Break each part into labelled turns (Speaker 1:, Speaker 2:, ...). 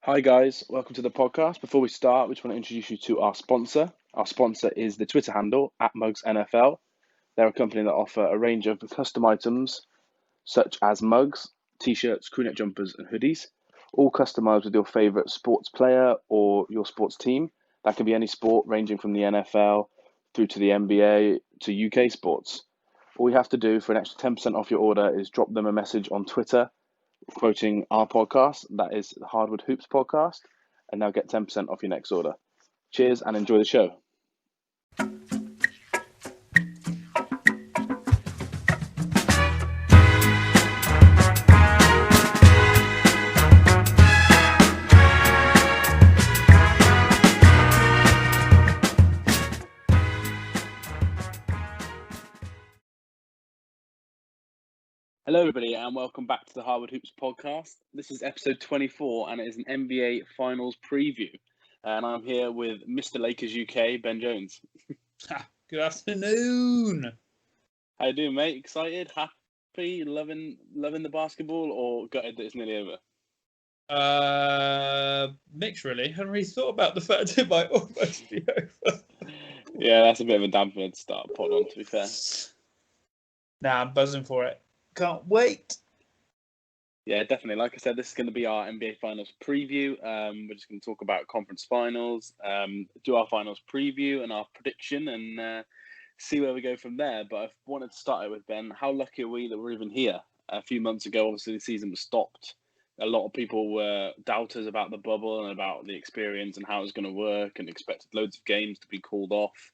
Speaker 1: Hi guys, welcome to the podcast. Before we start, we just want to introduce you to our sponsor. Our sponsor is the Twitter handle @MugsNFL. They're a company that offer a range of custom items such as mugs, t-shirts, crewneck jumpers, and hoodies, all customized with your favorite sports player or your sports team. That can be any sport ranging from the NFL through to the NBA to UK sports. All you have to do for an extra 10% off your order is drop them a message on Twitter quoting our podcast, that is the Hardwood Hoops podcast, and they'll get 10% off your next order. Cheers and enjoy the show. Hello, everybody, and welcome back to the Hardwood Hoops podcast. This is episode 24, and it is an NBA Finals preview. And I'm here with Mr. Lakers UK, Ben Jones.
Speaker 2: Good afternoon.
Speaker 1: How you doing, mate? Excited? Happy? Loving the basketball, or gutted that it's nearly
Speaker 2: over? Mixed, really. I hadn't really thought about the fact it might almost be over.
Speaker 1: Yeah, that's a bit of a dampener to start a pod on, to be fair.
Speaker 2: Nah, I'm buzzing for it. Can't wait.
Speaker 1: Yeah, definitely. Like I said, this is going to be our NBA Finals preview. We're just going to talk about conference finals, do our finals preview and our prediction, and see where we go from there. But I wanted to start it with Ben. How lucky are we that we're even here? A few months ago, obviously, the season was stopped. A lot of people were doubters about the bubble and about the experience and how it was going to work, and expected loads of games to be called off,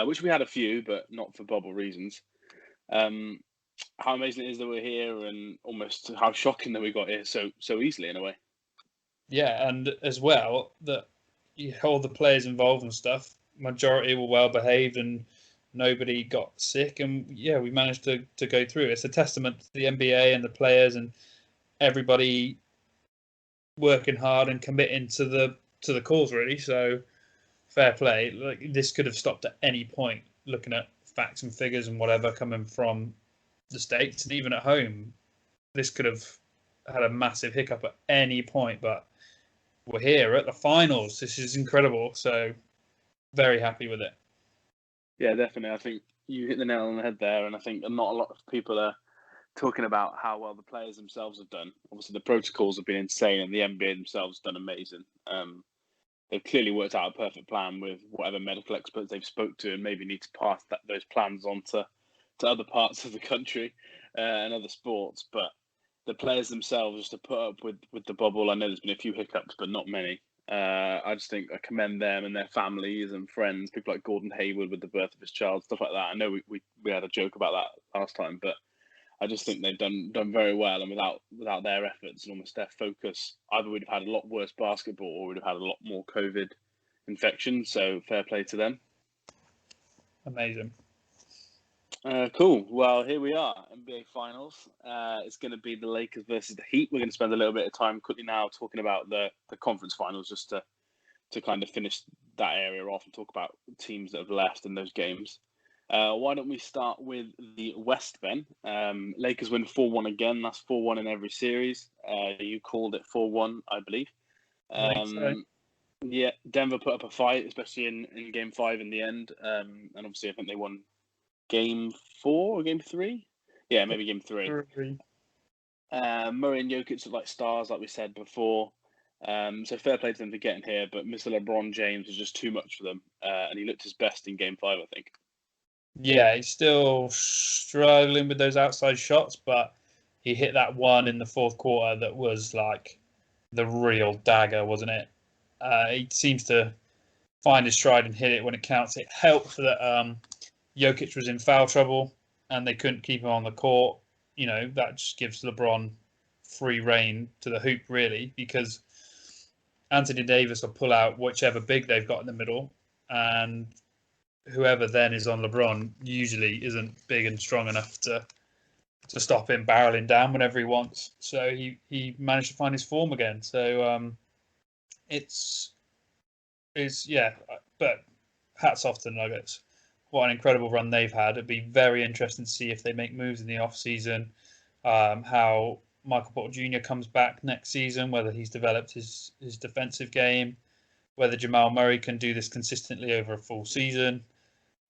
Speaker 1: which we had a few, but not for bubble reasons. How amazing it is that we're here, and almost how shocking that we got here so easily in a way.
Speaker 2: Yeah, and as well that all the players involved and stuff, majority were well behaved and nobody got sick, and yeah, we managed to go through. It's a testament to the NBA and the players and everybody working hard and committing to the cause, really. So fair play. Like, this could have stopped at any point, looking at facts and figures and whatever coming from the States, and even at home, this could have had a massive hiccup at any point, but we're here at the finals. This is incredible. So very happy with it.
Speaker 1: Yeah, definitely. I think you hit the nail on the head there, and I think not a lot of people are talking about how well the players themselves have done. Obviously, the protocols have been insane, and the NBA themselves have done amazing. They've clearly worked out a perfect plan with whatever medical experts they've spoke to, and maybe need to pass those plans on to other parts of the country and other sports. But the players themselves, just to put up with the bubble, I know there's been a few hiccups, but not many. I just think I commend them and their families and friends, people like Gordon Hayward with the birth of his child, stuff like that. I know we had a joke about that last time, but I just think they've done very well, and without their efforts and almost their focus, either we'd have had a lot worse basketball or we'd have had a lot more COVID infections. So fair play to them.
Speaker 2: Amazing.
Speaker 1: Cool. Well, here we are, NBA Finals. It's going to be the Lakers versus the Heat. We're going to spend a little bit of time quickly now talking about the conference finals, just to kind of finish that area off and talk about teams that have left in those games. Why don't we start with the West, Ben? Lakers win 4-1 again. That's 4-1 in every series. You called it 4-1, I believe.
Speaker 2: So.
Speaker 1: Yeah, Denver put up a fight, especially in Game 5 in the end. And obviously, I think they won Game 4 or Game 3? Yeah, maybe Game 3. Murray and Jokic are like stars, like we said before. So fair play to them for getting here, but Mr. LeBron James was just too much for them, and he looked his best in Game 5, I think.
Speaker 2: Yeah, he's still struggling with those outside shots, but he hit that one in the fourth quarter that was like the real dagger, wasn't it? He seems to find his stride and hit it when it counts. It helped that Jokic was in foul trouble and they couldn't keep him on the court. You know, that just gives LeBron free reign to the hoop, really, because Anthony Davis will pull out whichever big they've got in the middle, and whoever then is on LeBron usually isn't big and strong enough to stop him barreling down whenever he wants. So he managed to find his form again. So it's yeah, but hats off to the Nuggets. What an incredible run they've had. It'd be very interesting to see if they make moves in the off season, how Michael Porter Jr. comes back next season, whether he's developed his defensive game, whether Jamal Murray can do this consistently over a full season.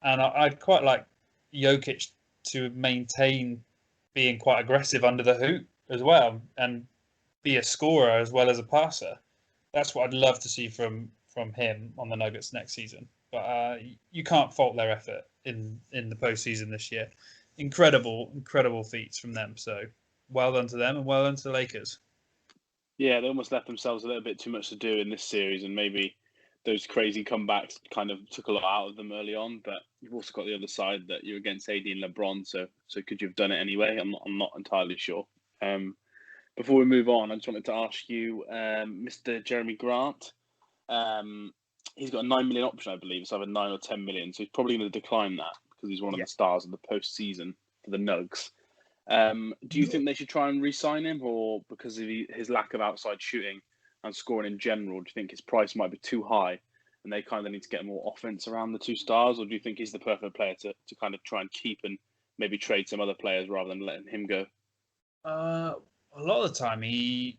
Speaker 2: And I'd quite like Jokic to maintain being quite aggressive under the hoop as well and be a scorer as well as a passer. That's what I'd love to see from him on the Nuggets next season. But you can't fault their effort in the postseason this year. Incredible feats from them. So well done to them and well done to the Lakers.
Speaker 1: Yeah, they almost left themselves a little bit too much to do in this series, and maybe those crazy comebacks kind of took a lot out of them early on. But you've also got the other side that you're against AD and LeBron, so could you have done it anyway? I'm not entirely sure. Before we move on, I just wanted to ask you, Mr. Jeremy Grant. He's got a $9 million option, I believe. It's either 9 or 10 million, so he's probably going to decline that because he's one of the stars of the postseason for the Nugs. Do you think they should try and re-sign him, or because of his lack of outside shooting and scoring in general, do you think his price might be too high and they kind of need to get more offense around the two stars, or do you think he's the perfect player to kind of try and keep and maybe trade some other players rather than letting him go?
Speaker 2: A lot of the time, he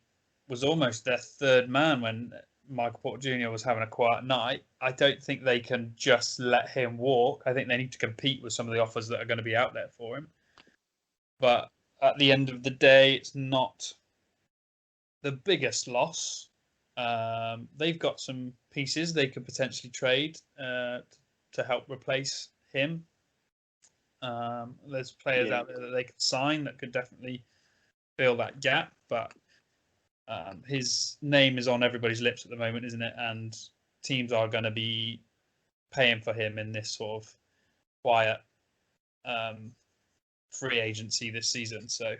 Speaker 2: was almost their third man when Michael Porter Jr. was having a quiet night. I don't think they can just let him walk. I think they need to compete with some of the offers that are going to be out there for him. But at the end of the day, it's not the biggest loss. They've got some pieces they could potentially trade to help replace him. There's players out there that they could sign that could definitely fill that gap, but his name is on everybody's lips at the moment, isn't it? And teams are going to be paying for him in this sort of quiet free agency this season. So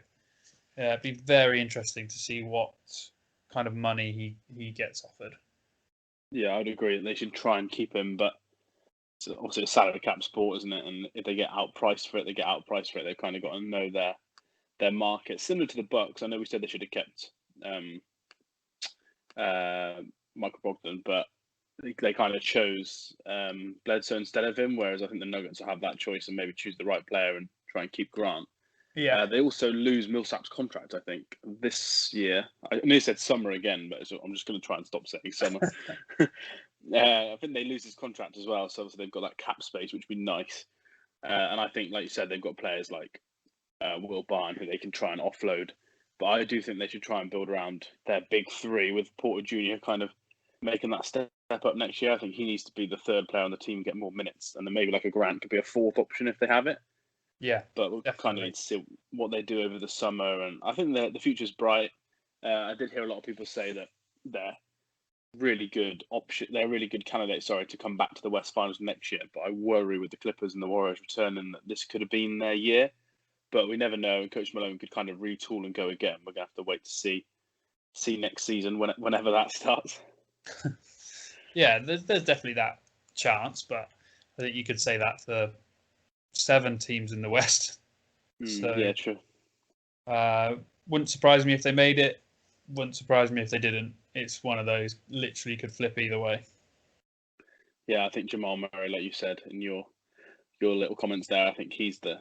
Speaker 2: it'd be very interesting to see what kind of money he gets offered.
Speaker 1: Yeah, I'd agree that they should try and keep him, but it's obviously a salary cap sport, isn't it? And if they get outpriced for it, they get outpriced for it. They've kind of got to know their market. Similar to the Bucks, I know we said they should have kept Michael Brogdon, but they kind of chose Bledsoe instead of him, whereas I think the Nuggets will have that choice and maybe choose the right player and try and keep Grant.
Speaker 2: Yeah.
Speaker 1: They also lose Millsap's contract, I think, this year. I nearly said summer again, but I'm just going to try and stop saying summer. I think they lose his contract as well, so obviously they've got that cap space, which would be nice. And I think, like you said, they've got players like Will Barn who they can try and offload. But I do think they should try and build around their big three, with Porter Jr. kind of making that step up next year. I think he needs to be the third player on the team, get more minutes, and then maybe like a Grant could be a fourth option if they have it.
Speaker 2: Yeah,
Speaker 1: but we'll kind of need to see what they do over the summer, and I think the future's bright. I did hear a lot of people say that they're really good option. They're really good candidates, to come back to the West Finals next year. But I worry with the Clippers and the Warriors returning that this could have been their year. But we never know. And Coach Malone could kind of retool and go again. We're gonna have to wait to see next season whenever that starts.
Speaker 2: Yeah, there's definitely that chance, but I think you could say that for 7 teams in the West. So
Speaker 1: yeah, true.
Speaker 2: Wouldn't surprise me if they made it. Wouldn't surprise me if they didn't. It's one of those literally could flip either way.
Speaker 1: Yeah, I think Jamal Murray, like you said in your little comments there, I think he's the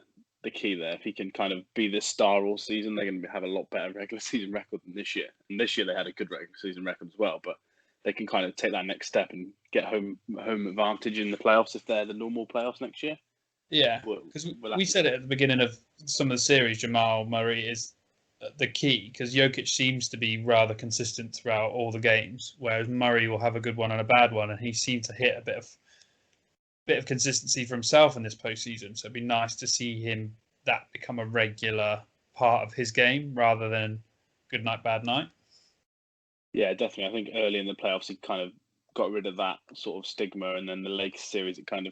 Speaker 1: key there. If he can kind of be this star all season, they're going to have a lot better regular season record than this year. And this year they had a good regular season record as well, but they can kind of take that next step and get home advantage in the playoffs if they're the normal playoffs next year.
Speaker 2: Yeah, because we said it at the beginning of some of the series, Jamal Murray is the key, because Jokic seems to be rather consistent throughout all the games, whereas Murray will have a good one and a bad one, and he seemed to hit a bit of consistency for himself in this postseason. So it'd be nice to see him that become a regular part of his game rather than good night, bad night.
Speaker 1: Yeah, definitely. I think early in the playoffs he kind of got rid of that sort of stigma, and then the Lakers series it kind of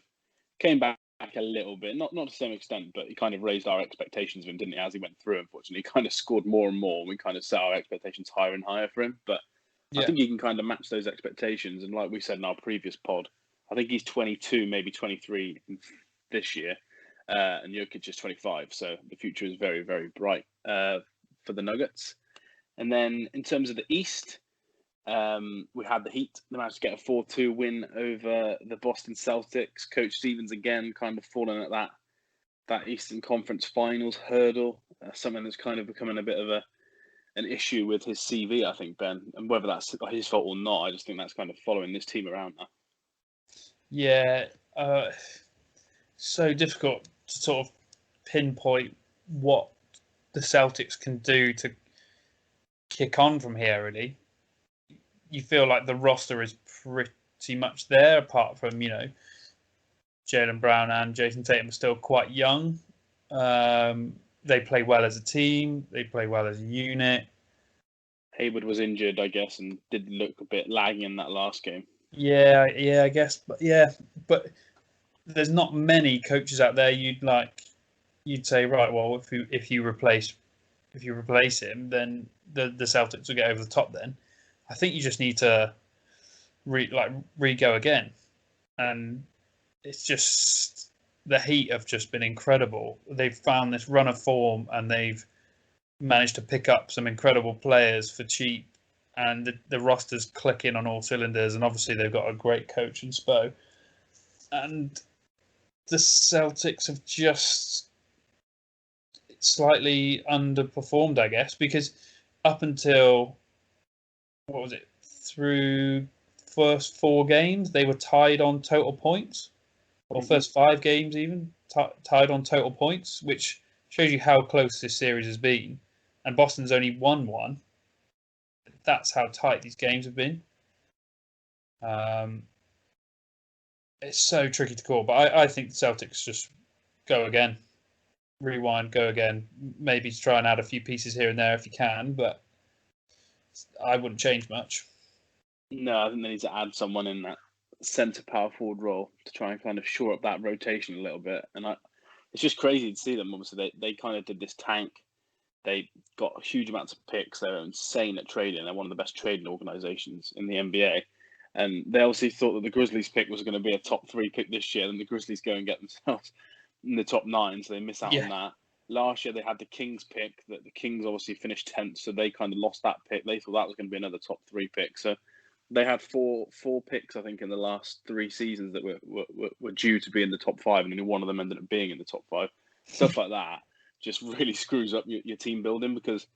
Speaker 1: came back a little bit, not to the same extent, but he kind of raised our expectations of him, didn't he? As he went through, unfortunately, he kind of scored more and more. We kind of set our expectations higher and higher for him, but yeah. I think he can kind of match those expectations. And like we said in our previous pod, I think he's 22, maybe 23 this year, and Jokic is 25. So the future is very, very bright for the Nuggets. And then in terms of the East, we had the Heat. They managed to get a 4-2 win over the Boston Celtics. Coach Stevens again kind of falling at that Eastern Conference Finals hurdle, something that's kind of becoming a bit of an issue with his CV, I think, Ben, and whether that's his fault or not, I just think that's kind of following this team around now.
Speaker 2: Yeah, so difficult to sort of pinpoint what the Celtics can do to kick on from here, really. You feel like the roster is pretty much there, apart from, Jaylen Brown and Jason Tatum are still quite young. They play well as a team. They play well as a unit.
Speaker 1: Hayward was injured, I guess, and did look a bit lagging in that last game.
Speaker 2: Yeah, I guess, but there's not many coaches out there you'd say, right, well, if you replace him, then the Celtics will get over the top. Then I think you just need to re-go again, and it's just the Heat have just been incredible. They've found this run of form, and they've managed to pick up some incredible players for cheap, and the roster's clicking on all cylinders. And obviously, they've got a great coach in Spo, and the Celtics have just slightly underperformed, I guess, because up until through first 4 games, they were tied on total points, or first 5 games even tied on total points, which shows you how close this series has been. And Boston's only won 1. That's how tight these games have been. It's so tricky to call, but I think the Celtics just go again. Rewind, go again. Maybe try and add a few pieces here and there if you can, but I wouldn't change much.
Speaker 1: No, I think they need to add someone in that centre power forward role to try and kind of shore up that rotation a little bit. And it's just crazy to see them. Obviously, they kind of did this tank. They got huge amounts of picks. They're insane at trading. They're one of the best trading organizations in the NBA. And they obviously thought that the Grizzlies pick was going to be a top 3 pick this year, and the Grizzlies go and get themselves in the top 9, so they miss out on that. Last year they had the Kings pick, that the Kings obviously finished 10th, so they kind of lost that pick. They thought that was going to be another top 3 pick. So they had four picks, I think, in the last 3 seasons that were due to be in the top 5, and only one of them ended up being in the top 5. Stuff like that just really screws up your team building, because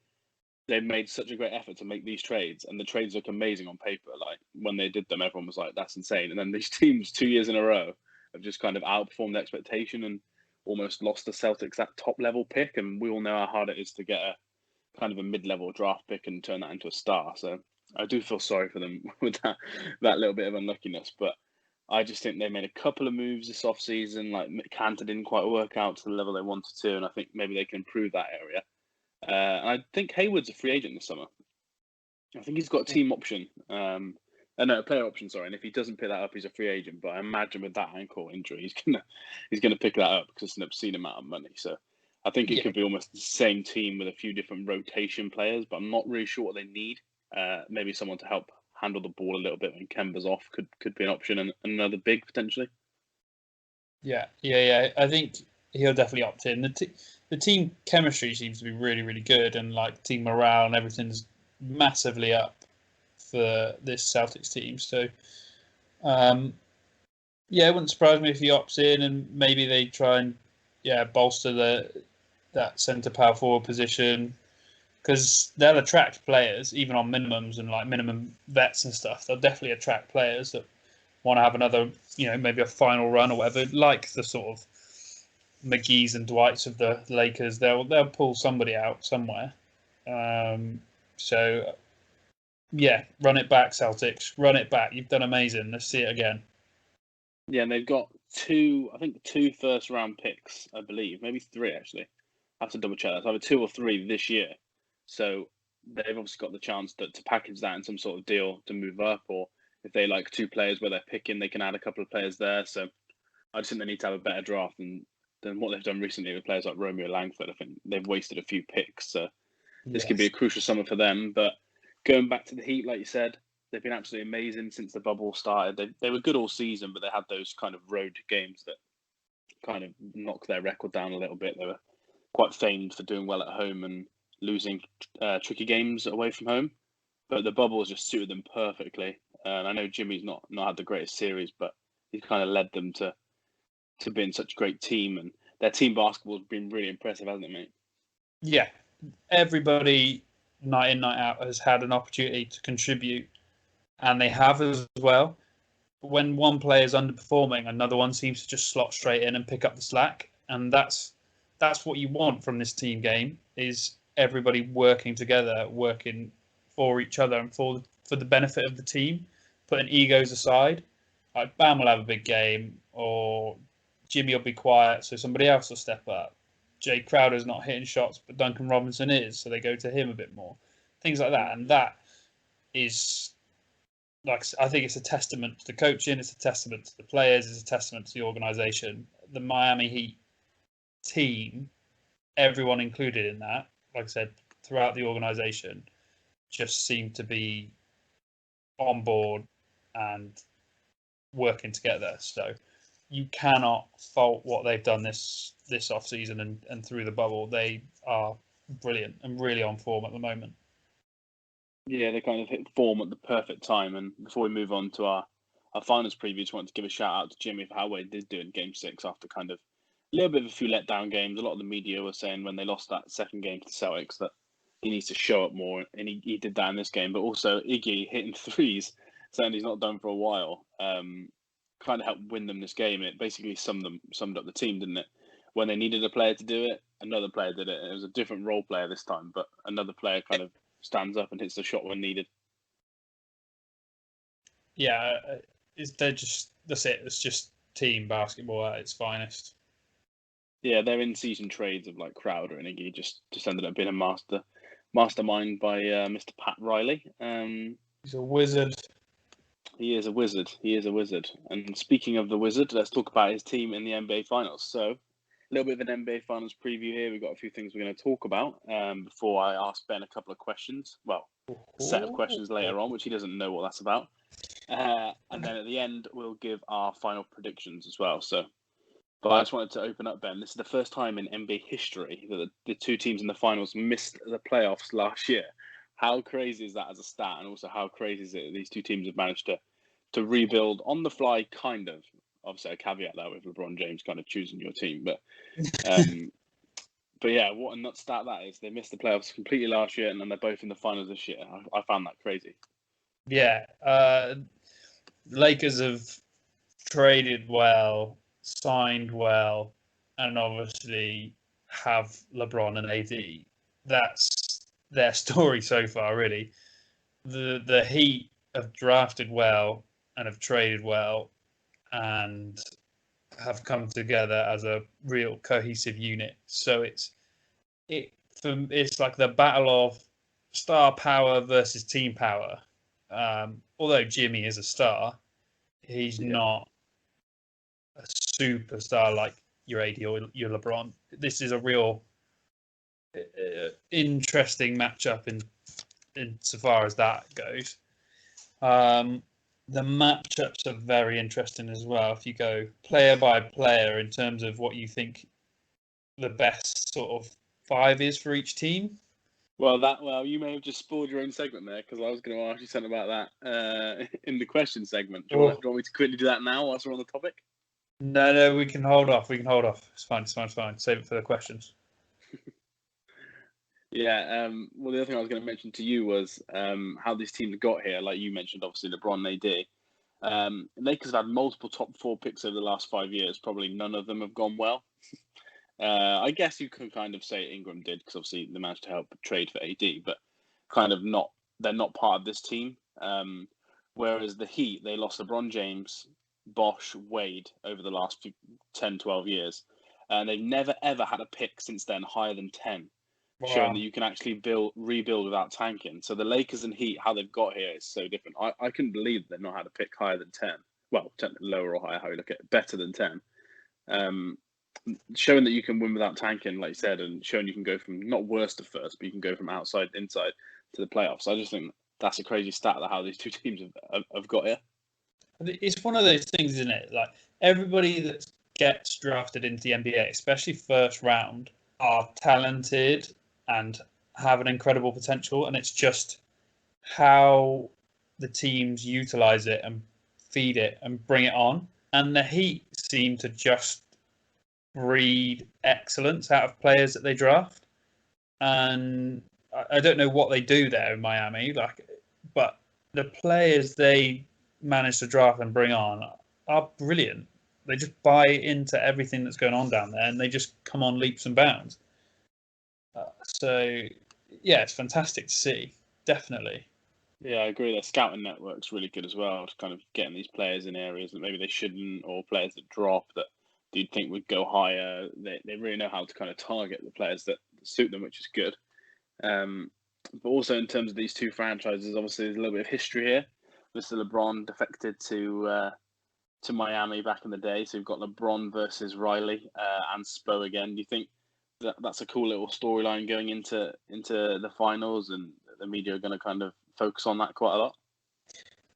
Speaker 1: they've made such a great effort to make these trades, and the trades look amazing on paper. Like, when they did them, everyone was like, that's insane. And then these teams 2 years in a row have just kind of outperformed expectation and almost lost the Celtics that top level pick. And we all know how hard it is to get a kind of a mid-level draft pick and turn that into a star. So I do feel sorry for them with that little bit of unluckiness. But I just think they made a couple of moves this offseason. Like, Cantor didn't quite work out to the level they wanted to, and I think maybe they can improve that area. And I think Hayward's a free agent this summer. I think he's got a team option. No, a player option, sorry. And if he doesn't pick that up, he's a free agent. But I imagine with that ankle injury, he's gonna pick that up because it's an obscene amount of money. So I think it could be almost the same team with a few different rotation players, but I'm not really sure what they need. Maybe someone to help handle the ball a little bit when Kemba's off could be an option, and another big potentially.
Speaker 2: Yeah. I think he'll definitely opt in. The team chemistry seems to be really, really good, and like team morale and everything's massively up for this Celtics team. So, it wouldn't surprise me if he opts in, and maybe they try and bolster that centre power forward position, because they'll attract players even on minimums and like minimum vets and stuff. They'll definitely attract players that want to have another, maybe a final run or whatever, like the sort of McGee's and Dwights of the Lakers. They'll pull somebody out somewhere. So run it back, Celtics. Run it back. You've done amazing. Let's see it again.
Speaker 1: Yeah, and they've got two first-round picks, I believe, maybe 3 actually. I have to double check that. It's either 2 or 3 this year. So they've obviously got the chance to package that in some sort of deal to move up, or if they like 2 players where they're picking, they can add a couple of players there. So I just think they need to have a better draft than what they've done recently with players like Romeo Langford. I think they've wasted a few picks. So this could be a crucial summer for them. But going back to the Heat, like you said, they've been absolutely amazing since the bubble started. They were good all season, but they had those kind of road games that kind of knocked their record down a little bit. They were quite famed for doing well at home and losing tricky games away from home. But the bubble has just suited them perfectly. And I know Jimmy's not had the greatest series, but he's kind of led them to being such a great team. And their team basketball has been really impressive, hasn't it, mate?
Speaker 2: Yeah. Everybody night in, night out, has had an opportunity to contribute, and they have as well. When one player is underperforming, another one seems to just slot straight in and pick up the slack, and that's what you want from this team game, is everybody working together, working for each other and for the benefit of the team, putting egos aside. Like Bam will have a big game, or Jimmy will be quiet, so somebody else will step up. Jay Crowder's not hitting shots, but Duncan Robinson is, so they go to him a bit more. Things like that, and that is, like, I think it's a testament to the coaching, it's a testament to the players, it's a testament to the organisation. The Miami Heat team, everyone included in that, like I said, throughout the organisation, just seemed to be on board and working together. So you cannot fault what they've done this off season and through the bubble. They are brilliant and really on form at the moment.
Speaker 1: Yeah, they kind of hit form at the perfect time. And before we move on to our finals preview, just wanted to give a shout out to Jimmy for how well he did do in Game 6 after kind of a little bit of a few letdown games. A lot of the media were saying when they lost that second game to the Celtics that he needs to show up more, and he did that in this game. But also Iggy hitting threes, something he's not done for a while, kind of helped win them this game. It basically summed up the team, didn't it? When they needed a player to do it, another player did it. It was a different role player this time, but another player kind of stands up and hits the shot when needed.
Speaker 2: Yeah, that's it. It's just team basketball at its finest.
Speaker 1: Yeah, their in-season trades of like Crowder and Iggy just ended up being a mastermind by Mr. Pat Riley.
Speaker 2: He's a wizard.
Speaker 1: He is a wizard. He is a wizard. And speaking of the wizard, let's talk about his team in the NBA Finals. So, a little bit of an NBA Finals preview here. We've got a few things we're going to talk about before I ask Ben a couple of questions. Well, a set of questions later on, which he doesn't know what that's about. And then at the end, we'll give our final predictions as well. So, but I just wanted to open up, Ben. This is the first time in NBA history that the two teams in the finals missed the playoffs last year. How crazy is that as a stat? And also, how crazy is it that these two teams have managed to rebuild on the fly, kind of? Obviously, a caveat there with LeBron James kind of choosing your team. But yeah, what a nut stat that is. They missed the playoffs completely last year, and then they're both in the finals this year. I found that crazy.
Speaker 2: Yeah. Lakers have traded well, signed well, and obviously have LeBron and AD. That's their story so far, really. The Heat have drafted well and have traded well and have come together as a real cohesive unit. So it's like the battle of star power versus team power. Although Jimmy is a star, he's not a superstar like your AD or your LeBron. This is a real interesting matchup in so far as that goes. The matchups are very interesting as well. If you go player by player in terms of what you think the best sort of five is for each team.
Speaker 1: Well, you may have just spoiled your own segment there, because I was going to ask you something about that in the question segment. Do you want me to quickly do that now whilst we're on the topic?
Speaker 2: No, we can hold off. It's fine. Save it for the questions.
Speaker 1: Yeah. Well, the other thing I was going to mention to you was how these teams got here. Like you mentioned, obviously LeBron and AD. Lakers have had multiple top 4 picks over the last 5 years. Probably none of them have gone well. I guess you can kind of say Ingram did, because obviously they managed to help trade for AD, but kind of not. They're not part of this team. Whereas the Heat, they lost LeBron James, Bosh, Wade over the last 10, 12 years. And they've never, ever had a pick since then higher than 10, showing that you can actually rebuild without tanking. So the Lakers and Heat, how they've got here is so different. I couldn't believe they've not had a pick higher than 10. Well, lower or higher, how you look at it, better than 10. Showing that you can win without tanking, like you said, and showing you can go from not worst to first, but you can go from outside to inside to the playoffs. I just think that's a crazy stat that how these two teams have got here.
Speaker 2: It's one of those things, isn't it? Like everybody that gets drafted into the NBA, especially first round, are talented and have an incredible potential, and it's just how the teams utilize it and feed it and bring it on. And the Heat seem to just breed excellence out of players that they draft. And I don't know what they do there in Miami, but the players they manage to draft and bring on are brilliant. They just buy into everything that's going on down there, and they just come on leaps and bounds. So, yeah, it's fantastic to see. Definitely.
Speaker 1: Yeah, I agree. Their scouting network's really good as well. Just kind of getting these players in areas that maybe they shouldn't, or players that drop that you'd think would go higher. They really know how to kind of target the players that suit them, which is good. But also in terms of these two franchises, obviously there's a little bit of history here. Mr. LeBron defected to Miami back in the day, so we've got LeBron versus Riley and Spo again. Do you think that's a cool little storyline going into the finals, and the media are going to kind of focus on that quite a lot?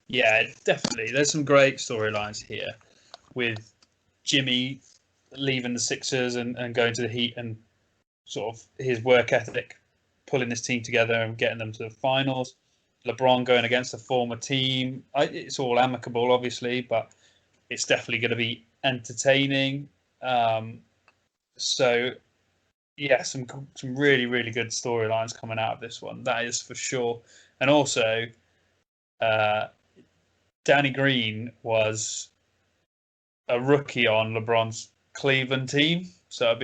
Speaker 2: Yeah, definitely. There's some great storylines here with Jimmy leaving the Sixers and going to the Heat, and sort of his work ethic, pulling this team together and getting them to the finals. LeBron going against a former team. It's all amicable, obviously, but it's definitely going to be entertaining. So, yeah, some really, really good storylines coming out of this one. That is for sure. And also, uh, Danny Green was a rookie on LeBron's Cleveland team, so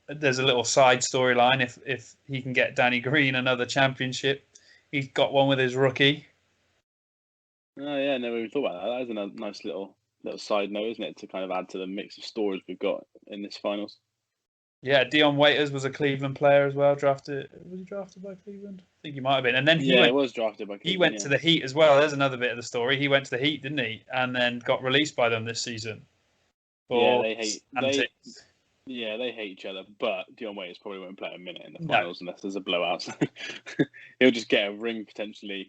Speaker 2: there's a little side storyline if he can get Danny Green another championship. He's got one with his rookie.
Speaker 1: Oh yeah, never even thought about that. That is a nice little side note, isn't it, to kind of add to the mix of stories we've got in this finals.
Speaker 2: Yeah, Dion Waiters was a Cleveland player as well. Was he drafted by Cleveland? I think he might have been. And then
Speaker 1: he was drafted by Cleveland.
Speaker 2: He went to the Heat as well. There's another bit of the story. He went to the Heat, didn't he? And then got released by them this season.
Speaker 1: They hate each other. But Dion Waiters probably won't play a minute in the finals unless there's a blowout. He'll just get a ring potentially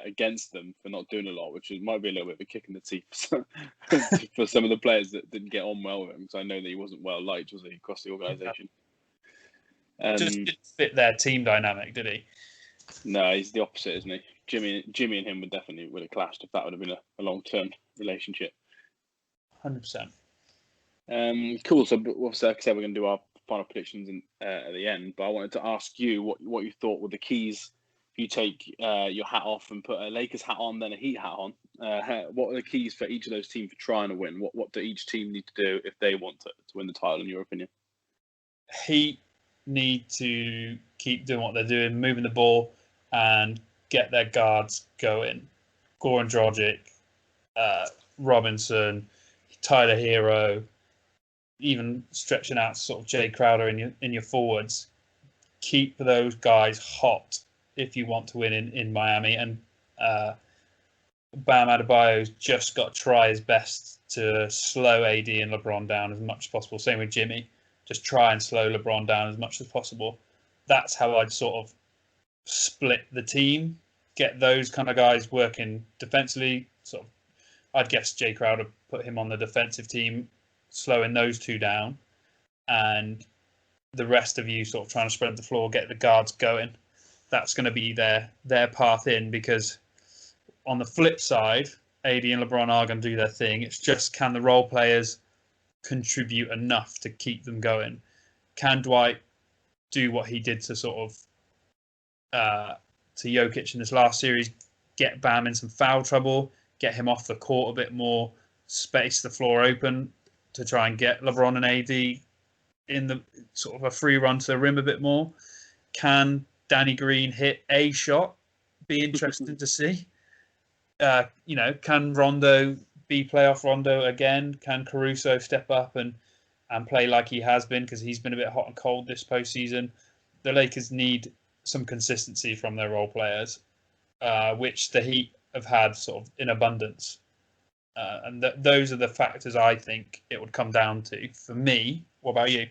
Speaker 1: against them for not doing a lot, which might be a little bit of a kick in the teeth for some of the players that didn't get on well with him. Because I know that he wasn't well liked, was he, across the organisation?
Speaker 2: Just didn't fit their team dynamic, did he?
Speaker 1: No, he's the opposite, isn't he? Jimmy and him would have clashed if that would have been a long-term relationship.
Speaker 2: 100%.
Speaker 1: Cool. So, obviously, like I said, we're going to do our final predictions at the end. But I wanted to ask you what you thought were the keys. If you take your hat off and put a Lakers hat on, then a Heat hat on, what are the keys for each of those teams for trying to win? What do each team need to do if they want to win the title, in your opinion?
Speaker 2: Heat need to keep doing what they're doing, moving the ball, and get their guards going. Goran Dragic, Robinson, Tyler Hero, even stretching out sort of Jay Crowder in your forwards. Keep those guys hot if you want to win in Miami. And Bam Adebayo's just got to try his best to slow AD and LeBron down as much as possible. Same with Jimmy. Just try and slow LeBron down as much as possible. That's how I'd sort of split the team. Get those kind of guys working defensively. Sort of, I'd guess Jay Crowder, put him on the defensive team, slowing those two down, and the rest of you sort of trying to spread the floor, get the guards going. That's going to be their path in, because on the flip side, AD and LeBron are going to do their thing. It's just, can the role players contribute enough to keep them going? Can Dwight do what he did to sort of to Jokic in this last series, get Bam in some foul trouble, get him off the court a bit more, space the floor open to try and get LeBron and AD in the sort of a free run to the rim a bit more? Can Danny Green hit a shot? Be interesting to see. Can Rondo be playoff Rondo again? Can Caruso step up and play like he has been, because he's been a bit hot and cold this postseason? The Lakers need some consistency from their role players, which the Heat have had sort of in abundance. And those are the factors I think it would come down to for me. What about you?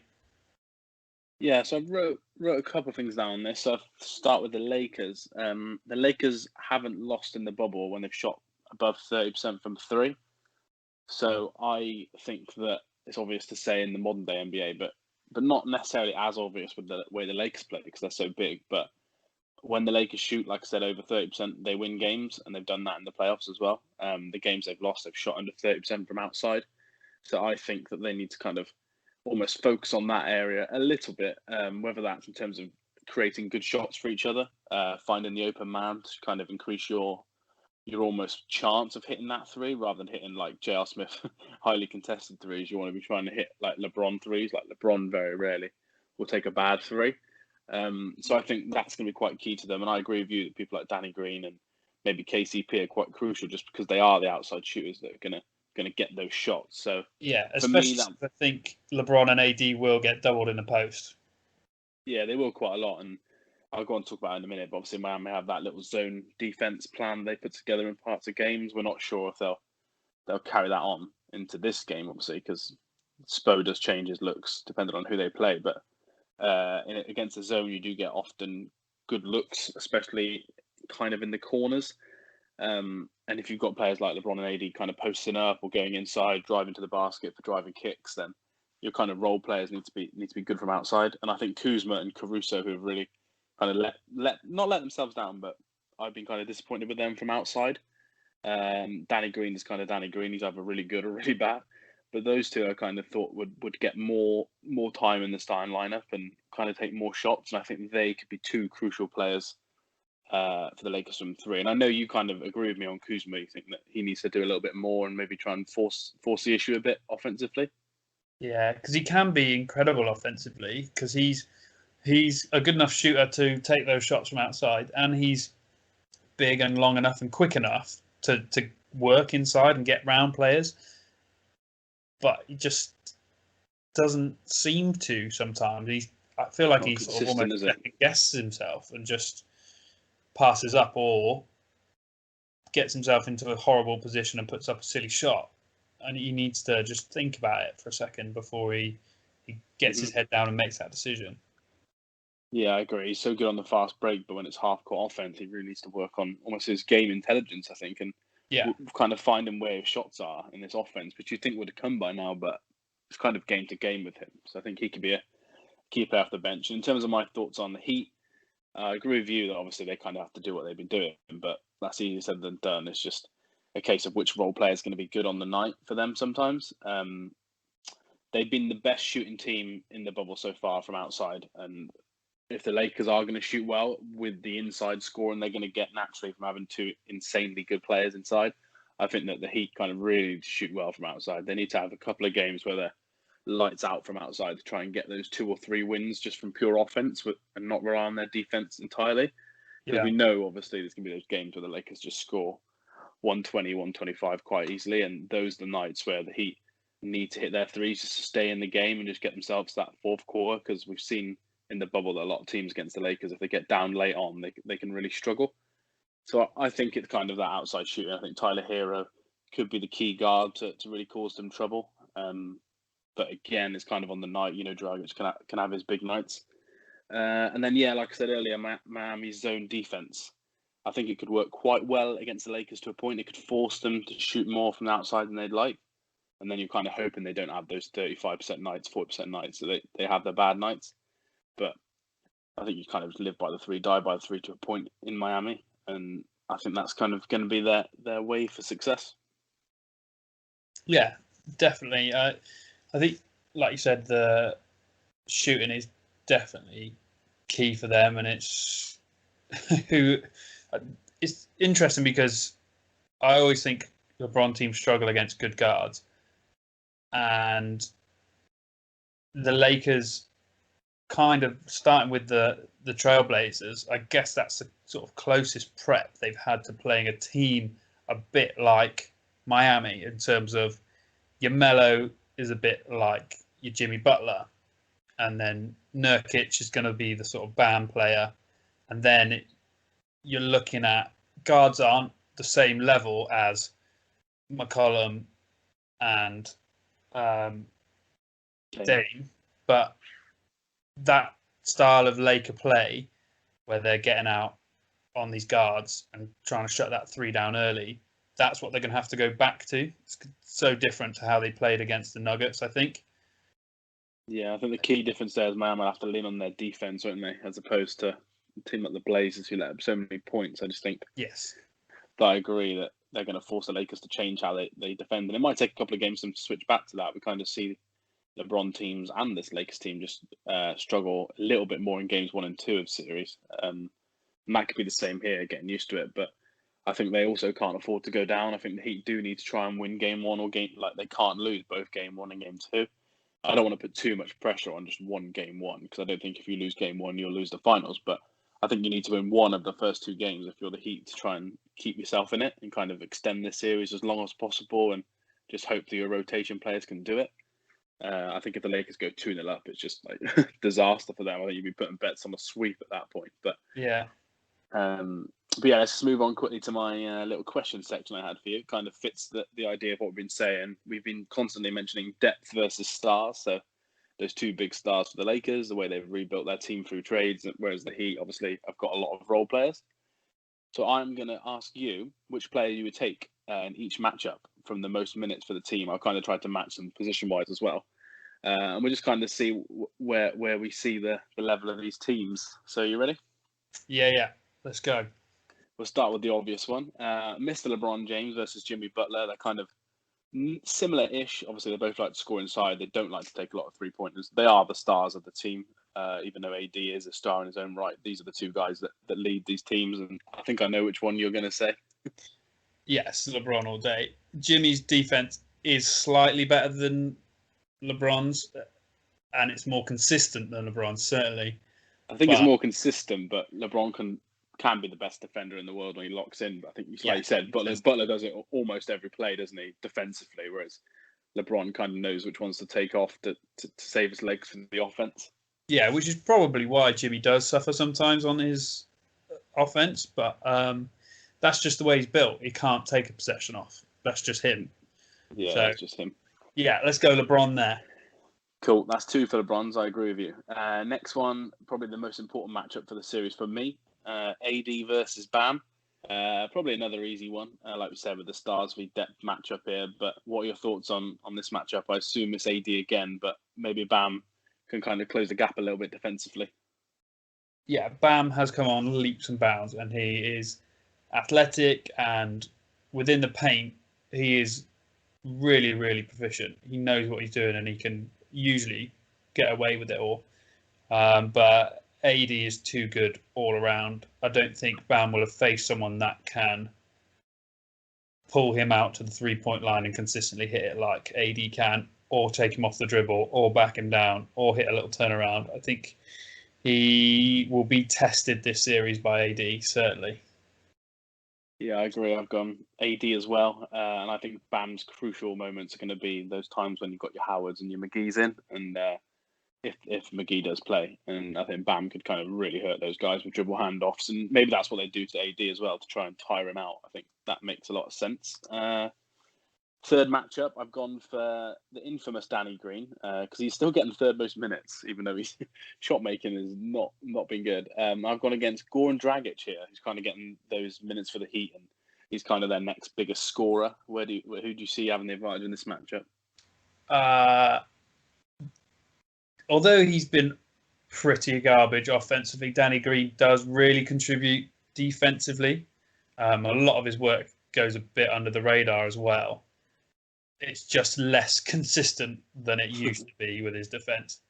Speaker 1: Yeah, so I wrote a couple of things down on this. So I'll start with the Lakers. The Lakers haven't lost in the bubble when they've shot above 30% from three. So I think that it's obvious to say in the modern day NBA, but not necessarily as obvious with the way the Lakers play, because they're so big. But when the Lakers shoot, like I said, over 30%, they win games, and they've done that in the playoffs as well. The games they've lost, they've shot under 30% from outside. So I think that they need to kind of almost focus on that area a little bit, whether that's in terms of creating good shots for each other, finding the open man to kind of increase your almost chance of hitting that three rather than hitting like J.R. Smith highly contested threes. You want to be trying to hit like LeBron threes. Like LeBron very rarely will take a bad three. So I think that's going to be quite key to them. And I agree with you that people like Danny Green and maybe KCP are quite crucial just because they are the outside shooters that are going to get those shots. So
Speaker 2: Yeah,
Speaker 1: for me,
Speaker 2: especially since I think LeBron and AD will get doubled in the post.
Speaker 1: Yeah, they will quite a lot, and I'll go on to talk about it in a minute. But obviously, Miami have that little zone defense plan they put together in parts of games. We're not sure if they'll carry that on into this game, obviously, because Spo does change his looks depending on who they play. But against the zone, you do get often good looks, especially kind of in the corners. And if you've got players like LeBron and AD kind of posting up or going inside, driving to the basket for driving kicks, then your kind of role players need to be good from outside. And I think Kuzma and Caruso, who have really kind of not let themselves down, but I've been kind of disappointed with them from outside. Danny Green is kind of Danny Green. He's either really good or really bad. But those two I kind of thought would get more time in the starting lineup and kind of take more shots. And I think they could be two crucial players for the Lakers from three. And I know you kind of agree with me on Kuzma. You think that he needs to do a little bit more and maybe try and force the issue a bit offensively.
Speaker 2: Yeah, because he can be incredible offensively because he's a good enough shooter to take those shots from outside, and he's big and long enough and quick enough to work inside and get round players. But he just doesn't seem to sometimes. I feel like he sort of almost second guesses himself and just passes up or gets himself into a horrible position and puts up a silly shot. And he needs to just think about it for a second before he gets his head down and makes that decision.
Speaker 1: Yeah, I agree. He's so good on the fast break, but when it's half-court offense, he really needs to work on almost his game intelligence, I think, and kind of finding where his shots are in this offense, which you think would have come by now, but it's kind of game to game with him. So I think he could be a key player off the bench. And in terms of my thoughts on the Heat, I agree with you that obviously they kind of have to do what they've been doing, but that's easier said than done. It's just a case of which role player is going to be good on the night for them sometimes. They've been the best shooting team in the bubble so far from outside. And if the Lakers are going to shoot well with the inside scoring they're going to get naturally from having two insanely good players inside, I think that the Heat kind of really need to shoot well from outside. They need to have a couple of games where they're lights out from outside to try and get those 2 or 3 wins just from pure offense and not rely on their defense entirely. Because we know, obviously, there's going to be those games where the Lakers just score 120, 125 quite easily. And those are the nights where the Heat need to hit their threes just to stay in the game and just get themselves to that fourth quarter. Because we've seen in the bubble that a lot of teams against the Lakers, if they get down late on, they can really struggle. So I think it's kind of that outside shooting. I think Tyler Hero could be the key guard to really cause them trouble. But again, it's kind of on the night. Dragic can have his big nights. And then, like I said earlier, Miami's zone defense, I think it could work quite well against the Lakers to a point. It could force them to shoot more from the outside than they'd like. And then you're kind of hoping they don't have those 35% nights, 40% nights. So they have their bad nights. But I think you kind of live by the three, die by the three to a point in Miami. And I think that's kind of going to be their way for success.
Speaker 2: Yeah, definitely. I think, like you said, the shooting is definitely key for them, and it's interesting because I always think LeBron teams struggle against good guards, and the Lakers, kind of starting with the Trailblazers, I guess that's the sort of closest prep they've had to playing a team a bit like Miami in terms of your Melo is a bit like your Jimmy Butler, and then Nurkic is going to be the sort of band player, and then you're looking at guards aren't the same level as McCollum and Dame, but that style of Laker play where they're getting out on these guards and trying to shut that three down early, that's what they're going to have to go back to. It's so different to how they played against the Nuggets, I think.
Speaker 1: Yeah, I think the key difference there is Miami have to lean on their defense, won't they, as opposed to a team like the Blazers who let up so many points. I just think that I agree that they're going to force the Lakers to change how they defend. And it might take a couple of games for them to switch back to that. We kind of see LeBron teams and this Lakers team just struggle a little bit more in games 1 and 2 of series. And that could be the same here, getting used to it. But I think they also can't afford to go down. I think the Heat do need to try and win game 1 or they can't lose both game 1 and game 2. I don't want to put too much pressure on just one game 1 because I don't think if you lose game 1, you'll lose the finals. But I think you need to win one of the first 2 games if you're the Heat to try and keep yourself in it and kind of extend this series as long as possible and just hope that your rotation players can do it. I think if the Lakers go 2-0 up, it's just like disaster for them. I think you'd be putting bets on a sweep at that point. But
Speaker 2: yeah,
Speaker 1: let's just move on quickly to my little question section I had for you. It kind of fits the idea of what we've been saying. We've been constantly mentioning depth versus stars. So there's 2 big stars for the Lakers, the way they've rebuilt their team through trades, whereas the Heat obviously have got a lot of role players. So I'm going to ask you which player you would take in each matchup from the most minutes for the team. I've kind of tried to match them position-wise as well. And we'll just kind of see where we see the level of these teams. So you ready?
Speaker 2: Yeah. Let's go.
Speaker 1: We'll start with the obvious one. Mr. LeBron James versus Jimmy Butler. They're kind of similar-ish. Obviously, they both like to score inside. They don't like to take a lot of three-pointers. They are the stars of the team. Even though AD is a star in his own right, these are the 2 guys that lead these teams. And I think I know which one you're going to say.
Speaker 2: Yes, LeBron all day. Jimmy's defense is slightly better than LeBron's, and it's more consistent than LeBron's, certainly.
Speaker 1: I think it's more consistent, but LeBron can be the best defender in the world when he locks in. But I think, like you said, Butler does it almost every play, doesn't he, defensively, whereas LeBron kind of knows which ones to take off to save his legs from the offense.
Speaker 2: Yeah, which is probably why Jimmy does suffer sometimes on his offense, but that's just the way he's built. He can't take a possession off. That's just him.
Speaker 1: Yeah, that's just him.
Speaker 2: Yeah, let's go LeBron there.
Speaker 1: Cool. That's 2 for LeBron's. I agree with you. Next one, probably the most important matchup for the series for me. AD versus Bam. Probably another easy one. Like we said, with the stars, we depth matchup here. But what are your thoughts on this matchup? I assume it's AD again, but maybe Bam can kind of close the gap a little bit defensively.
Speaker 2: Yeah, Bam has come on leaps and bounds, and he is athletic, and within the paint, he is really, really proficient. He knows what he's doing, and he can usually get away with it all. But AD is too good all around. I don't think Bam will have faced someone that can pull him out to the 3-point line and consistently hit it like AD can, or take him off the dribble, or back him down, or hit a little turnaround. I think he will be tested this series by AD, certainly.
Speaker 1: Yeah, I agree. I've gone AD as well. And I think Bam's crucial moments are going to be those times when you've got your Howards and your McGee's in. And if McGee does play, and I think Bam could kind of really hurt those guys with dribble handoffs. And maybe that's what they do to AD as well to try and tire him out. I think that makes a lot of sense. Third matchup, I've gone for the infamous Danny Green because he's still getting third most minutes, even though his shot making has not been good. I've gone against Goran Dragic here. He's kind of getting those minutes for the Heat, and he's kind of their next biggest scorer. Who do you see having the advantage in this matchup?
Speaker 2: Although he's been pretty garbage offensively, Danny Green does really contribute defensively. A lot of his work goes a bit under the radar as well. It's just less consistent than it used to be with his defense.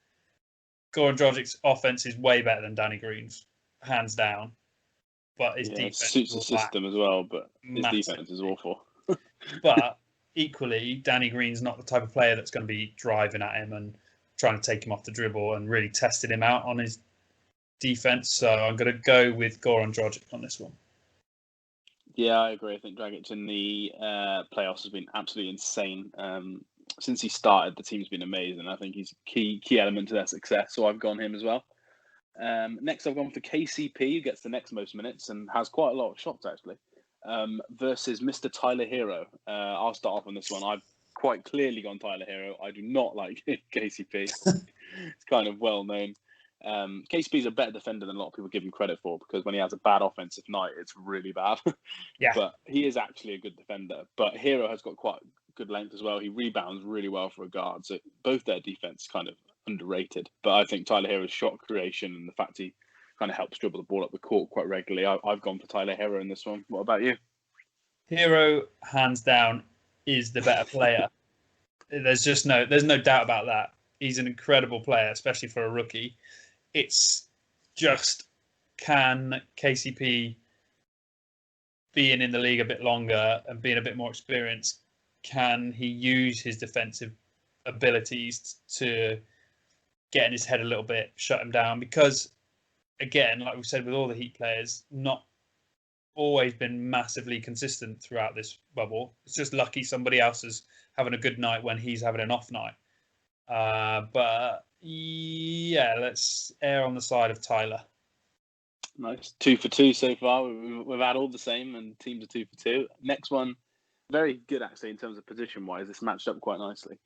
Speaker 2: Goran Dragic's offense is way better than Danny Green's, hands down. But his defense
Speaker 1: suits the system as well, but his defense is awful.
Speaker 2: But equally, Danny Green's not the type of player that's going to be driving at him and trying to take him off the dribble and really testing him out on his defense. So I'm going to go with Goran Dragic on this one.
Speaker 1: Yeah, I agree. I think Dragic in the playoffs has been absolutely insane. Since he started, the team's been amazing. I think he's a key element to their success. So I've gone him as well. Next, I've gone for KCP, who gets the next most minutes and has quite a lot of shots, actually, versus Mr. Tyler Hero. I'll start off on this one. I've quite clearly gone Tyler Hero. I do not like KCP. It's kind of well known. KCP is a better defender than a lot of people give him credit for, because when he has a bad offensive night, it's really bad.
Speaker 2: Yeah.
Speaker 1: But he is actually a good defender. But Hero has got quite good length as well. He rebounds really well for a guard. So both their defense kind of underrated. But I think Tyler Hero's shot creation and the fact he kind of helps dribble the ball up the court quite regularly, I've gone for Tyler Hero in this one. What about you?
Speaker 2: Hero, hands down, is the better player. There's no doubt about that. He's an incredible player, especially for a rookie. It's just, can KCP, being in the league a bit longer and being a bit more experienced, can he use his defensive abilities to get in his head a little bit, shut him down? Because, again, like we said with all the Heat players, not always been massively consistent throughout this bubble. It's just lucky somebody else is having a good night when he's having an off night. But yeah, let's err on the side of Tyler.
Speaker 1: Nice. 2 for 2 so far. We've had all the same, and teams are 2 for 2. Next one, very good actually in terms of position wise. This matched up quite nicely.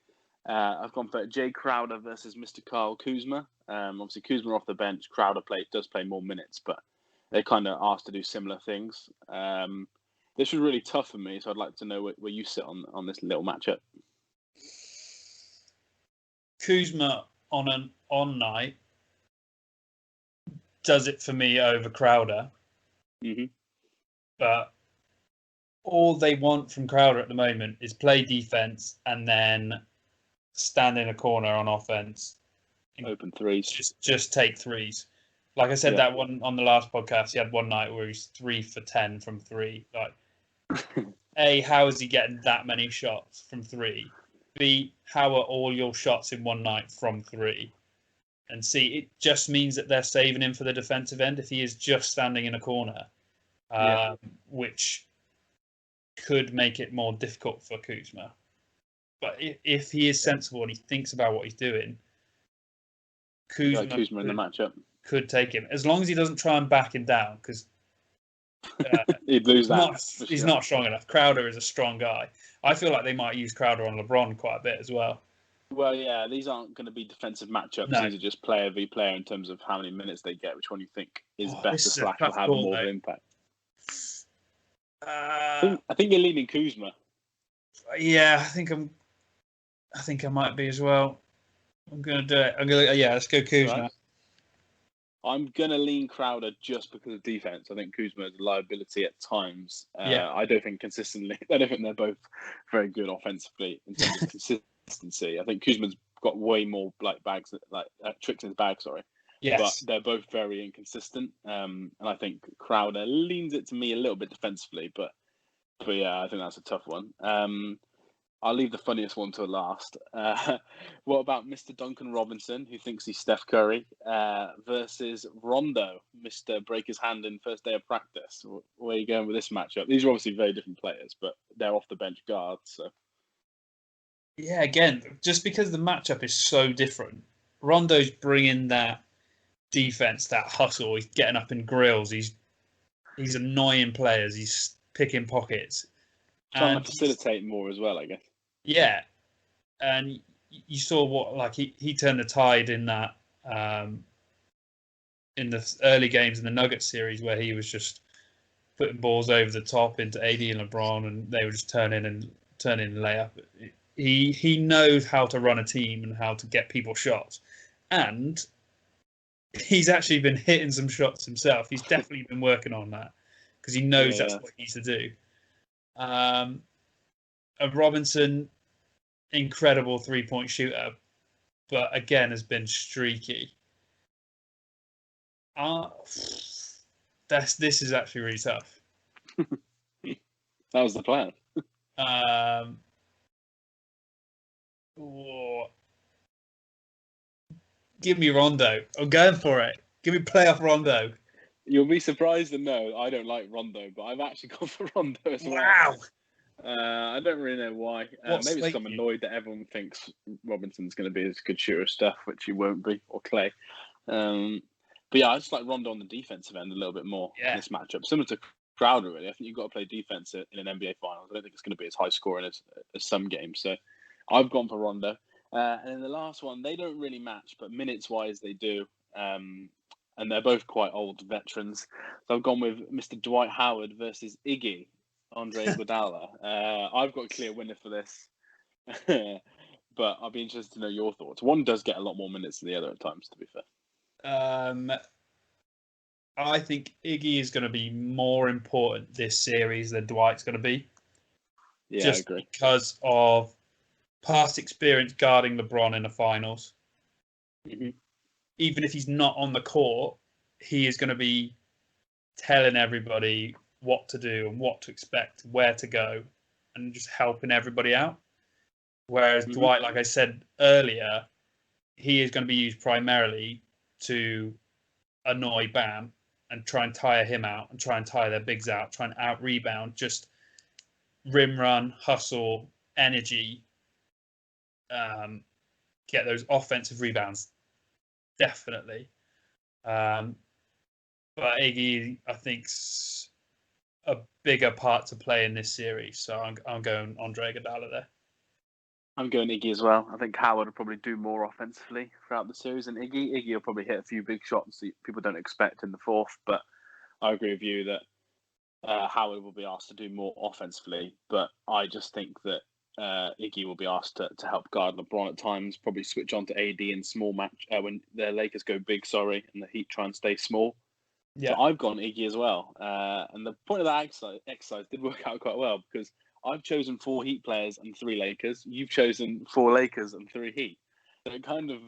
Speaker 1: I've gone for Jay Crowder versus Mr. Kyle Kuzma. Obviously, Kuzma off the bench. Crowder does play more minutes, but they kind of asked to do similar things. This was really tough for me, so I'd like to know where you sit on this little matchup.
Speaker 2: Kuzma on an on night does it for me over Crowder.
Speaker 1: Mm-hmm.
Speaker 2: But all they want from Crowder at the moment is play defense and then stand in a corner on offense.
Speaker 1: Open threes.
Speaker 2: Just take threes. Like I said,
Speaker 1: Yeah.
Speaker 2: that one on the last podcast, he had one night where he's 3 for 10 from 3. Like, A, how is he getting that many shots from 3? B, how are all your shots in one night from 3? And C, it just means that they're saving him for the defensive end if he is just standing in a corner, which could make it more difficult for Kuzma. But if he is sensible and he thinks about what he's doing,
Speaker 1: Kuzma in the matchup
Speaker 2: could take him, as long as he doesn't try and back him down, because
Speaker 1: he'd lose that.
Speaker 2: He's not strong enough. Crowder is a strong guy. I feel like they might use Crowder on LeBron quite a bit as well.
Speaker 1: Well, yeah, these aren't going to be defensive matchups.
Speaker 2: No.
Speaker 1: These are just player v player in terms of how many minutes they get, which one you think is better / will have more of an impact. I think you're leaning Kuzma.
Speaker 2: Yeah, I think I might be as well. I'm gonna do it. Let's go Kuzma.
Speaker 1: Right. I'm gonna lean Crowder just because of defense. I think Kuzma is a liability at times. I don't think consistently. I don't think they're both very good offensively in terms of consistency. I think Kuzma's got way more tricks in his bag. Sorry.
Speaker 2: Yes.
Speaker 1: But they're both very inconsistent. And I think Crowder leans it to me a little bit defensively, but yeah, I think that's a tough one. I'll leave the funniest one to last. What about Mr. Duncan Robinson, who thinks he's Steph Curry, versus Rondo, Mr. Break his hand in first day of practice? Where are you going with this matchup? These are obviously very different players, but they're off the bench guards. So.
Speaker 2: Yeah, again, just because the matchup is so different, Rondo's bringing that defense, that hustle. He's getting up in grills. He's annoying players. He's picking pockets.
Speaker 1: Trying to facilitate more as well, I guess.
Speaker 2: Yeah, and you saw what he turned the tide in that in the early games in the Nuggets series where he was just putting balls over the top into AD and LeBron, and they would just turn in and lay up. He knows how to run a team and how to get people shots, and he's actually been hitting some shots himself. He's definitely been working on that because he knows that's what he needs to do. And Robinson, incredible 3-point shooter, but again has been streaky. This is actually really tough.
Speaker 1: That was the plan.
Speaker 2: Give me Rondo. I'm going for it. Give me playoff Rondo.
Speaker 1: You'll be surprised to know I don't like Rondo, but I've actually gone for Rondo as well.
Speaker 2: Wow.
Speaker 1: I don't really know why. Maybe it's because I'm annoyed that everyone thinks Robinson's going to be as good shooter as Steph, which he won't be, or Clay. But yeah, I just like Rondo on the defensive end a little bit more in this matchup. Similar to Crowder, really. I think you've got to play defense in an NBA Finals. I don't think it's going to be as high scoring as some games. So I've gone for Rondo. And then the last one, they don't really match, but minutes-wise they do. And they're both quite old veterans. So I've gone with Mr. Dwight Howard versus Iggy, Andre Iguodala. I've got a clear winner for this. But I'll be interested to know your thoughts. One does get a lot more minutes than the other at times, to be fair.
Speaker 2: I think Iggy is going to be more important this series than Dwight's going to be.
Speaker 1: Yeah,
Speaker 2: just
Speaker 1: I agree.
Speaker 2: Because of past experience guarding LeBron in the finals.
Speaker 1: Mm-hmm.
Speaker 2: Even if he's not on the court, he is going to be telling everybody what to do and what to expect, where to go, and just helping everybody out. Whereas
Speaker 1: Mm-hmm.
Speaker 2: Dwight, like I said earlier, he is going to be used primarily to annoy Bam and try and tire him out and try and tire their bigs out, try and out rebound, just rim run, hustle, energy, get those offensive rebounds, definitely. But Iggy, I think's a bigger part to play in this series, so I'm going Andre Iguodala there.
Speaker 1: I'm going Iggy as well. I think Howard will probably do more offensively throughout the series than Iggy. Iggy will probably hit a few big shots that people don't expect in the fourth, but I agree with you that Howard will be asked to do more offensively. But I just think that Iggy will be asked to help guard LeBron at times, probably switch on to AD in small match when the Lakers go big, and the Heat try and stay small.
Speaker 2: Yeah.
Speaker 1: So I've gone Iggy as well. And the point of that exercise did work out quite well because I've chosen 4 Heat players and 3 Lakers. You've chosen 4 Lakers and 3 Heat. So it kind of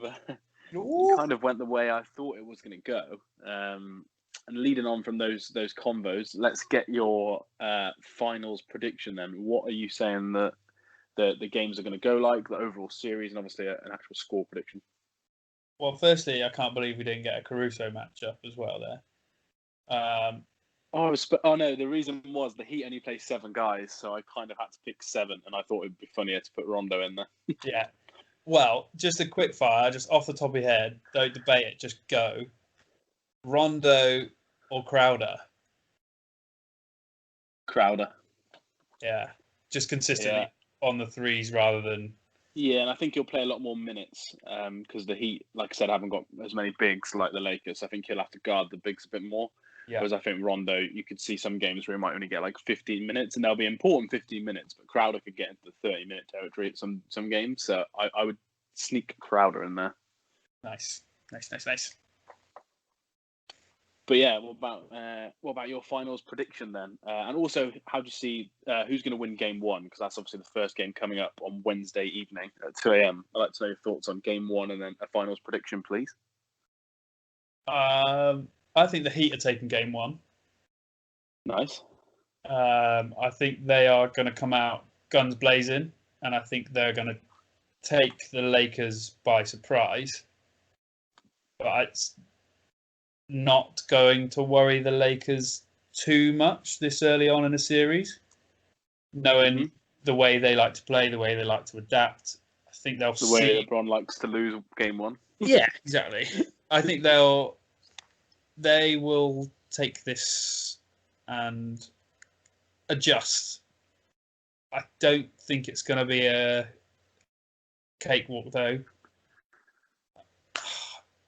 Speaker 1: went the way I thought it was going to go. And leading on from those combos, let's get your finals prediction then. What are you saying that the games are going to go like, the overall series, and obviously an actual score prediction?
Speaker 2: Well, firstly, I can't believe we didn't get a Caruso matchup as well there.
Speaker 1: Oh no! The reason was the Heat only play 7 guys, so I kind of had to pick 7, and I thought it'd be funnier to put Rondo in there.
Speaker 2: Yeah. Well, just a quick fire, just off the top of your head. Don't debate it. Just go. Rondo or Crowder?
Speaker 1: Crowder.
Speaker 2: Yeah. Just consistently on the threes rather than.
Speaker 1: Yeah, and I think he'll play a lot more minutes because the Heat, like I said, haven't got as many bigs like the Lakers. I think he'll have to guard the bigs a bit more.
Speaker 2: Yeah.
Speaker 1: Whereas I think Rondo, you could see some games where he might only get like 15 minutes, and they'll be important 15 minutes, but Crowder could get into the 30-minute territory at some games. So I would sneak Crowder in there.
Speaker 2: Nice.
Speaker 1: But yeah, what about your finals prediction then? And also, how do you see who's going to win Game 1? Because that's obviously the first game coming up on Wednesday evening at 2 a.m. I'd like to know your thoughts on Game 1 and then a finals prediction, please.
Speaker 2: I think the Heat are taking Game 1.
Speaker 1: Nice.
Speaker 2: I think they are going to come out guns blazing, and I think they're going to take the Lakers by surprise. But it's not going to worry the Lakers too much this early on in the series, knowing the way they like to play, the way they like to adapt. I think they'll
Speaker 1: see... The way LeBron likes to lose Game 1.
Speaker 2: Yeah, exactly. I think they will take this and adjust. I don't think it's going to be a cakewalk, though.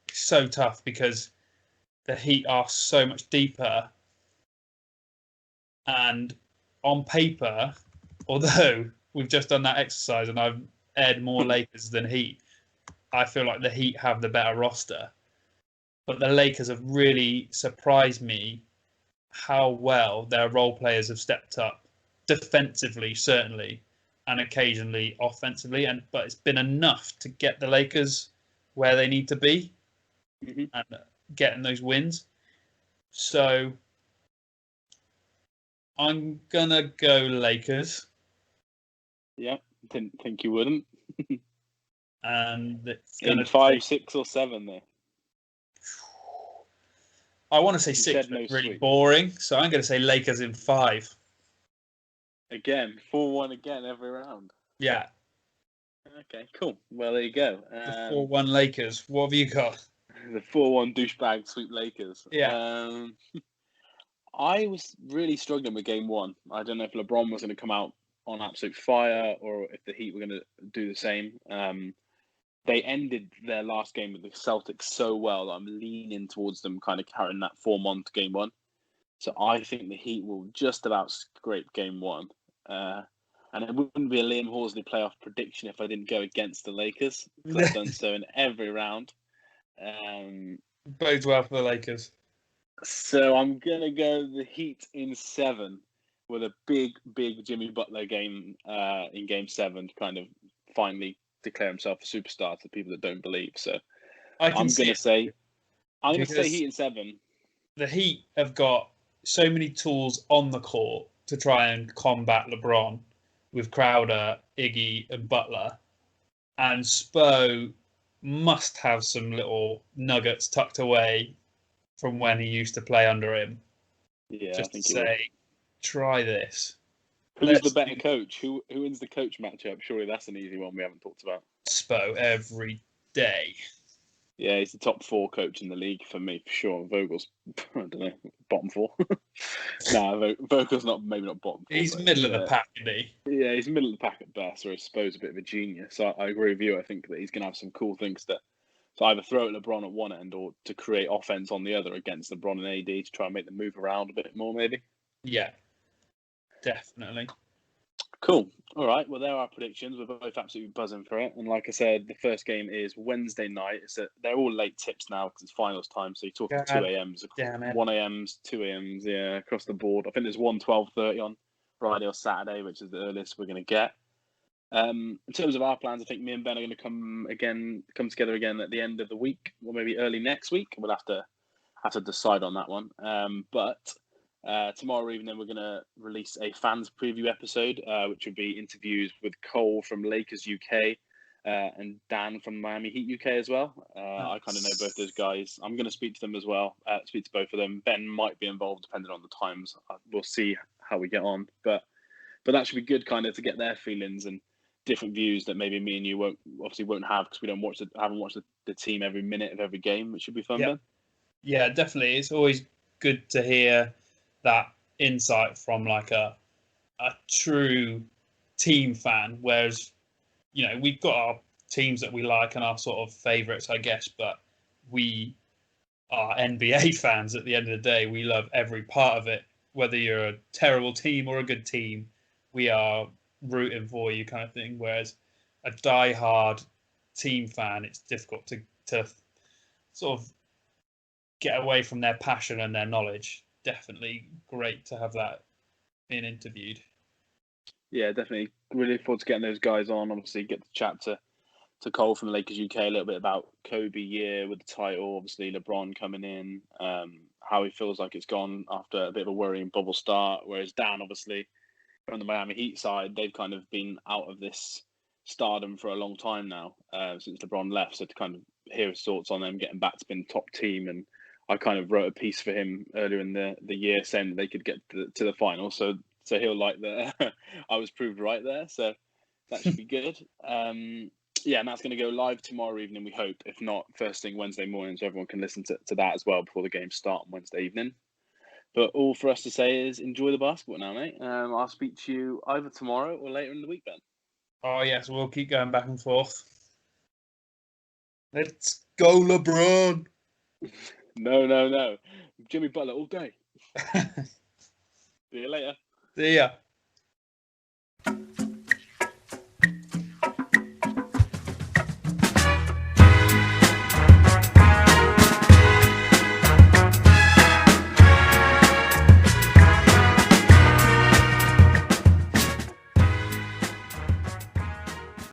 Speaker 2: It's so tough because the Heat are so much deeper. And on paper, although we've just done that exercise and I've aired more Lakers than Heat, I feel like the Heat have the better roster. But the Lakers have really surprised me how well their role players have stepped up defensively, certainly, and occasionally offensively. But it's been enough to get the Lakers where they need to be and getting those wins. So I'm going to go Lakers.
Speaker 1: Yeah, didn't think you wouldn't.
Speaker 2: And it's going
Speaker 1: to 5, 6, or 7 there.
Speaker 2: I want to say 6, but it's really boring. So I'm going to say Lakers in 5.
Speaker 1: Again, 4-1 again every round.
Speaker 2: Yeah.
Speaker 1: Okay, cool. Well, there you go.
Speaker 2: The 4-1 Lakers. What have you got?
Speaker 1: The 4-1 douchebag sweep Lakers.
Speaker 2: Yeah.
Speaker 1: I was really struggling with Game 1. I don't know if LeBron was going to come out on absolute fire or if the Heat were going to do the same. They ended their last game with the Celtics so well that I'm leaning towards them kind of carrying that form on to Game 1. So I think the Heat will just about scrape Game 1. And it wouldn't be a Liam Horsley playoff prediction if I didn't go against the Lakers, because I've done so in every round.
Speaker 2: Bodes well for the Lakers.
Speaker 1: So I'm going to go the Heat in 7 with a big Jimmy Butler game in Game 7 to kind of finally declare himself a superstar to people that don't believe. So
Speaker 2: I can
Speaker 1: I'm
Speaker 2: see
Speaker 1: gonna
Speaker 2: it
Speaker 1: say
Speaker 2: because
Speaker 1: Heat in 7.
Speaker 2: the Heat have got so many tools on the court to try and combat LeBron with Crowder, Iggy, and Butler, and Spo must have some little nuggets tucked away from when he used to play under him,
Speaker 1: Yeah, I
Speaker 2: just to
Speaker 1: think he would.
Speaker 2: say, try this.
Speaker 1: Who's the
Speaker 2: Let's
Speaker 1: better
Speaker 2: do
Speaker 1: coach? Who wins the coach matchup? Surely that's an easy one we haven't talked about.
Speaker 2: Spo every day.
Speaker 1: Yeah, he's the top 4 coach in the league for me, for sure. Vogel's, I don't know, bottom 4. Nah, Vogel's maybe not bottom 4.
Speaker 2: He's
Speaker 1: But
Speaker 2: middle of the pack, isn't he?
Speaker 1: yeah, he's middle of the pack at best, whereas Spo's a bit of a genius. So I agree with you. I think that he's going to have some cool things to either throw at LeBron at one end or to create offense on the other against LeBron and AD to try and make them move around a bit more, maybe.
Speaker 2: Yeah, definitely.
Speaker 1: Cool. All right. Well, there are our predictions. We're both absolutely buzzing for it. And like I said, the first game is Wednesday night. They're all late tips now because it's finals time. So you're talking 2 a.m.s,
Speaker 2: damn it.
Speaker 1: 1 a.m.s, 2 a.m.s, yeah, across the board. I think there's 1:12:30 on Friday or Saturday, which is the earliest we're going to get. In terms of our plans, I think me and Ben are going to come together again at the end of the week, or maybe early next week. We'll have to decide on that one. But tomorrow evening, we're going to release a fans preview episode, which will be interviews with Cole from Lakers UK and Dan from Miami Heat UK as well. I kind of know both those guys. I'm going to speak to them as well, speak to both of them. Ben might be involved depending on the times. We'll see how we get on. But that should be good kind of to get their feelings and different views that maybe me and you won't have because we haven't watched the team every minute of every game, which should be fun, Ben.
Speaker 2: Yeah, definitely. It's always good to hear that insight from like a true team fan, whereas we've got our teams that we like and our sort of favourites, I guess, but we are NBA fans at the end of the day. We love every part of it, whether you're a terrible team or a good team, we are rooting for you kind of thing, whereas a die-hard team fan, it's difficult to sort of get away from their passion and their knowledge. Definitely great to have that being interviewed.
Speaker 1: Yeah, definitely. Really look forward to getting those guys on. Obviously, get to chat to Cole from the Lakers UK a little bit about Kobe year with the title. Obviously, LeBron coming in, how he feels like it's gone after a bit of a worrying bubble start. Whereas Dan, obviously, from the Miami Heat side, they've kind of been out of this stardom for a long time now since LeBron left. So to kind of hear his thoughts on them getting back to being the top team, and I kind of wrote a piece for him earlier in the year saying that they could get to the final. So he'll like that. I was proved right there. So that should be good. Yeah, and that's going to go live tomorrow evening, we hope. If not, first thing Wednesday morning, so everyone can listen to that as well before the games start on Wednesday evening. But all for us to say is enjoy the basketball now, mate. I'll speak to you either tomorrow or later in the week, Ben.
Speaker 2: Oh, yes, we'll keep going back and forth. Let's go, LeBron!
Speaker 1: No. Jimmy Butler all day. See you later.
Speaker 2: See ya.